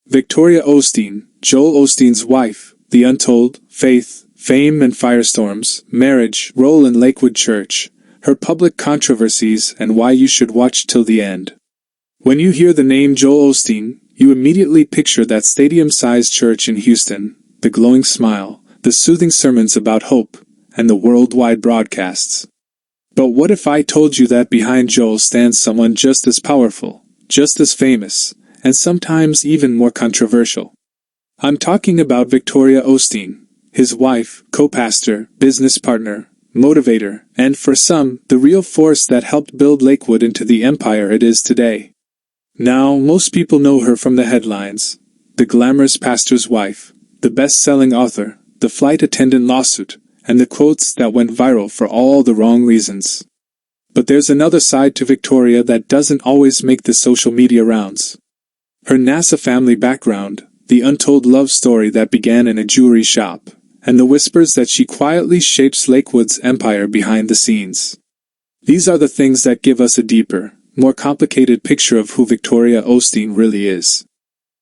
Victoria Osteen, Joel Osteen's wife, The Untold, Faith, Fame and Firestorms, Marriage, Role in Lakewood Church, her public controversies and why you should watch till the end. When you hear the name Joel Osteen, you immediately picture that stadium-sized church in Houston, the glowing smile, the soothing sermons about hope, and the worldwide broadcasts. But what if I told you that behind Joel stands someone just as powerful, just as famous, and sometimes even more controversial? I'm talking about Victoria Osteen, his wife, co-pastor, business partner, motivator, and for some, the real force that helped build Lakewood into the empire it is today. Now, most people know her from the headlines: the glamorous pastor's wife, the best-selling author, the flight attendant lawsuit, and the quotes that went viral for all the wrong reasons. But there's another side to Victoria that doesn't always make the social media rounds. Her NASA family background, the untold love story that began in a jewelry shop, and the whispers that she quietly shapes Lakewood's empire behind the scenes. These are the things that give us a deeper, more complicated picture of who Victoria Osteen really is.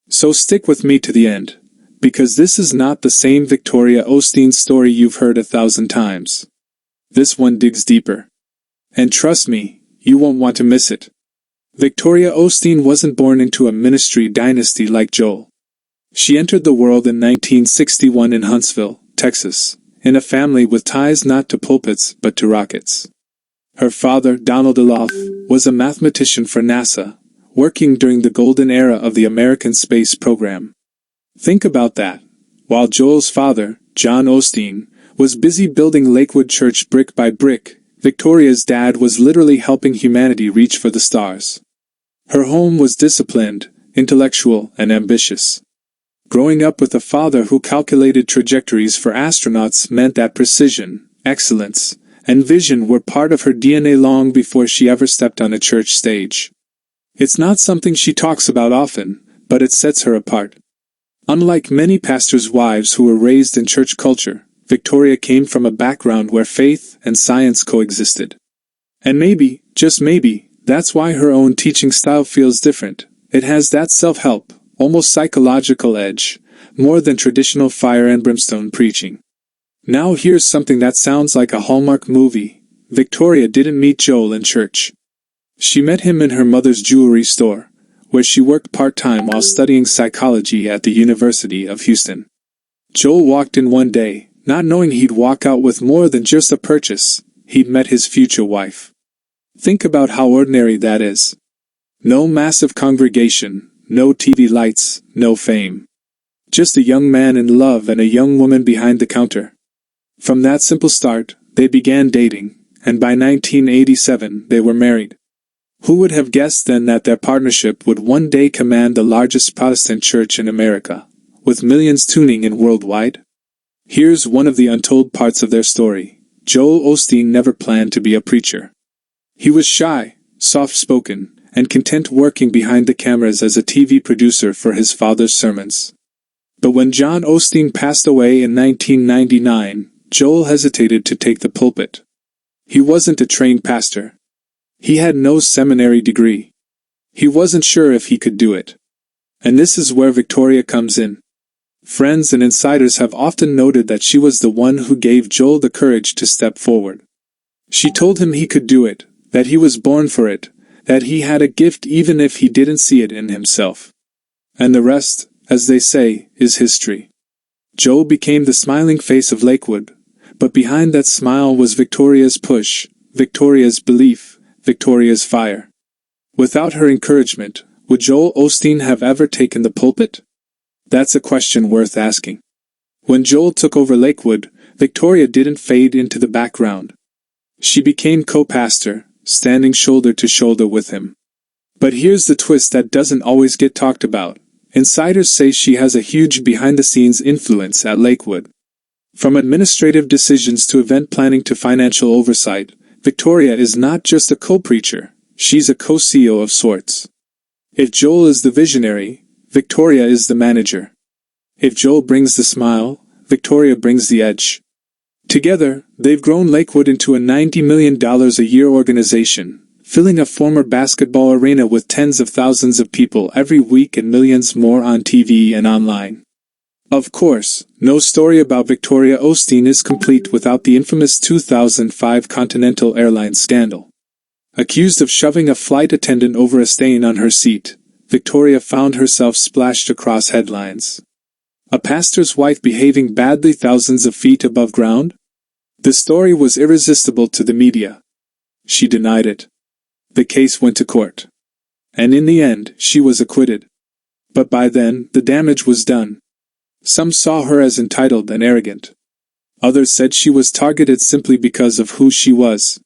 So stick with me to the end, because this is not the same Victoria Osteen story you've heard 1,000 times. This one digs deeper. And trust me, you won't want to miss it. Victoria Osteen wasn't born into a ministry dynasty like Joel. She entered the world in 1961 in Huntsville, Texas, in a family with ties not to pulpits but to rockets. Her father, Donald Olof, was a mathematician for NASA, working during the golden era of the American space program. Think about that. While Joel's father, John Osteen, was busy building Lakewood Church brick by brick, Victoria's dad was literally helping humanity reach for the stars. Her home was disciplined, intellectual, and ambitious. Growing up with a father who calculated trajectories for astronauts meant that precision, excellence, and vision were part of her DNA long before she ever stepped on a church stage. It's not something she talks about often, but it sets her apart. Unlike many pastors' wives who were raised in church culture, Victoria came from a background where faith and science coexisted. And maybe, just maybe, that's why her own teaching style feels different. It has that self-help, almost psychological edge, more than traditional fire and brimstone preaching. Now here's something that sounds like a Hallmark movie. Victoria didn't meet Joel in church. She met him in her mother's jewelry store, where she worked part-time while studying psychology at the University of Houston. Joel walked in one day, not knowing he'd walk out with more than just a purchase. He'd met his future wife. Think about how ordinary that is. No massive congregation, no TV lights, no fame. Just a young man in love and a young woman behind the counter. From that simple start, they began dating, and by 1987 they were married. Who would have guessed then that their partnership would one day command the largest Protestant church in America, with millions tuning in worldwide? Here's one of the untold parts of their story. Joel Osteen never planned to be a preacher. He was shy, soft-spoken, and content working behind the cameras as a TV producer for his father's sermons. But when John Osteen passed away in 1999, Joel hesitated to take the pulpit. He wasn't a trained pastor. He had no seminary degree. He wasn't sure if he could do it. And this is where Victoria comes in. Friends and insiders have often noted that she was the one who gave Joel the courage to step forward. She told him he could do it, that he was born for it, that he had a gift even if he didn't see it in himself. And the rest, as they say, is history. Joel became the smiling face of Lakewood, but behind that smile was Victoria's push, Victoria's belief, Victoria's fire. Without her encouragement, would Joel Osteen have ever taken the pulpit? That's a question worth asking. When Joel took over Lakewood, Victoria didn't fade into the background. She became co-pastor, standing shoulder to shoulder with him. But here's the twist that doesn't always get talked about. Insiders say she has a huge behind-the-scenes influence at Lakewood. From administrative decisions to event planning to financial oversight, Victoria is not just a co-preacher, she's a co-CEO of sorts. If Joel is the visionary, Victoria is the manager. If Joel brings the smile, Victoria brings the edge. Together, they've grown Lakewood into a $90 million a year organization, filling a former basketball arena with tens of thousands of people every week and millions more on TV and online. Of course, no story about Victoria Osteen is complete without the infamous 2005 Continental Airlines scandal. Accused of shoving a flight attendant over a stain on her seat, Victoria found herself splashed across headlines. A pastor's wife behaving badly thousands of feet above ground? The story was irresistible to the media. She denied it. The case went to court. And in the end, she was acquitted. But by then, the damage was done. Some saw her as entitled and arrogant. Others said she was targeted simply because of who she was.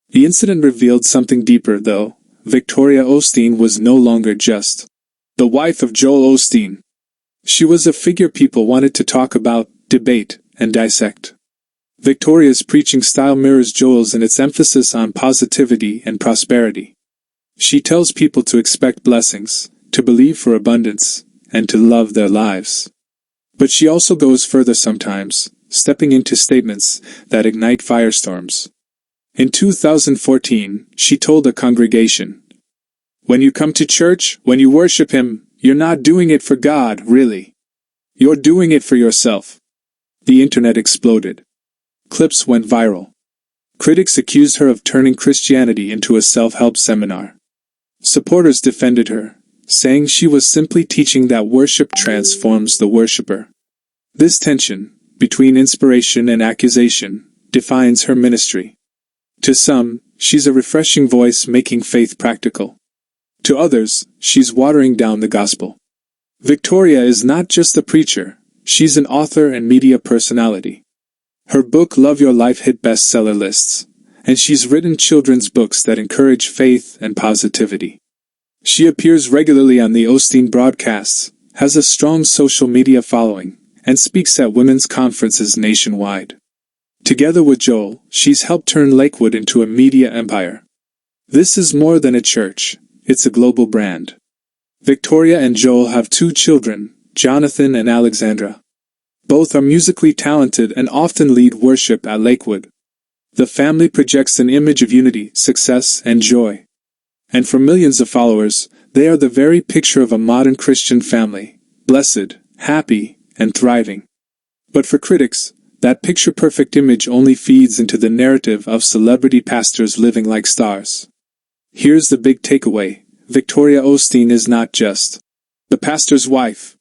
The incident revealed something deeper, though. Victoria Osteen was no longer just the wife of Joel Osteen. She was a figure people wanted to talk about, debate, and dissect. Victoria's preaching style mirrors Joel's in its emphasis on positivity and prosperity. She tells people to expect blessings, to believe for abundance, and to love their lives. But she also goes further sometimes, stepping into statements that ignite firestorms. In 2014, she told a congregation, "When you come to church, when you worship Him, you're not doing it for God, really. You're doing it for yourself." The internet exploded. Clips went viral. Critics accused her of turning Christianity into a self-help seminar. Supporters defended her, saying she was simply teaching that worship transforms the worshiper. This tension, between inspiration and accusation, defines her ministry. To some, she's a refreshing voice making faith practical. To others, she's watering down the gospel. Victoria is not just a preacher, she's an author and media personality. Her book Love Your Life hit bestseller lists, and she's written children's books that encourage faith and positivity. She appears regularly on the Osteen broadcasts, has a strong social media following, and speaks at women's conferences nationwide. Together with Joel, she's helped turn Lakewood into a media empire. This is more than a church, it's a global brand. Victoria and Joel have 2 children, Jonathan and Alexandra. Both are musically talented and often lead worship at Lakewood. The family projects an image of unity, success, and joy. And for millions of followers, they are the very picture of a modern Christian family, blessed, happy, and thriving. But for critics, that picture-perfect image only feeds into the narrative of celebrity pastors living like stars. Here's the big takeaway: Victoria Osteen is not just the pastor's wife.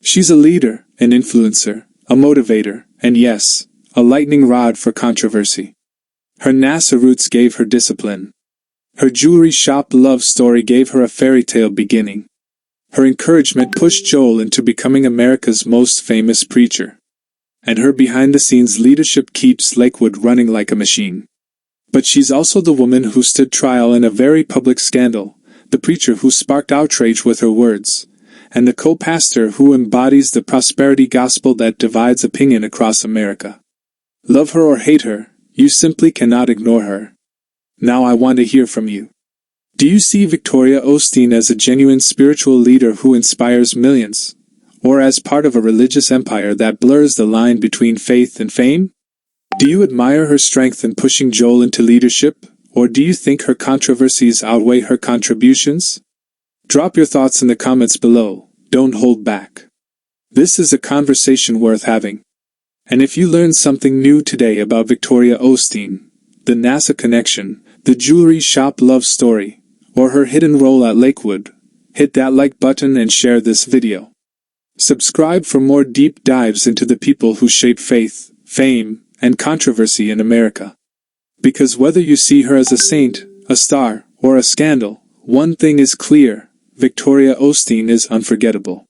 She's a leader, an influencer, a motivator, and yes, a lightning rod for controversy. Her NASA roots gave her discipline. Her jewelry shop love story gave her a fairy tale beginning. Her encouragement pushed Joel into becoming America's most famous preacher. And her behind-the-scenes leadership keeps Lakewood running like a machine. But she's also the woman who stood trial in a very public scandal, the preacher who sparked outrage with her words, and the co-pastor who embodies the prosperity gospel that divides opinion across America. Love her or hate her, you simply cannot ignore her. Now I want to hear from you. Do you see Victoria Osteen as a genuine spiritual leader who inspires millions, or as part of a religious empire that blurs the line between faith and fame? Do you admire her strength in pushing Joel into leadership, or do you think her controversies outweigh her contributions? Drop your thoughts in the comments below, don't hold back. This is a conversation worth having. And if you learned something new today about Victoria Osteen, the NASA connection, the jewelry shop love story, or her hidden role at Lakewood, hit that like button and share this video. Subscribe for more deep dives into the people who shape faith, fame, and controversy in America. Because whether you see her as a saint, a star, or a scandal, one thing is clear: Victoria Osteen is unforgettable.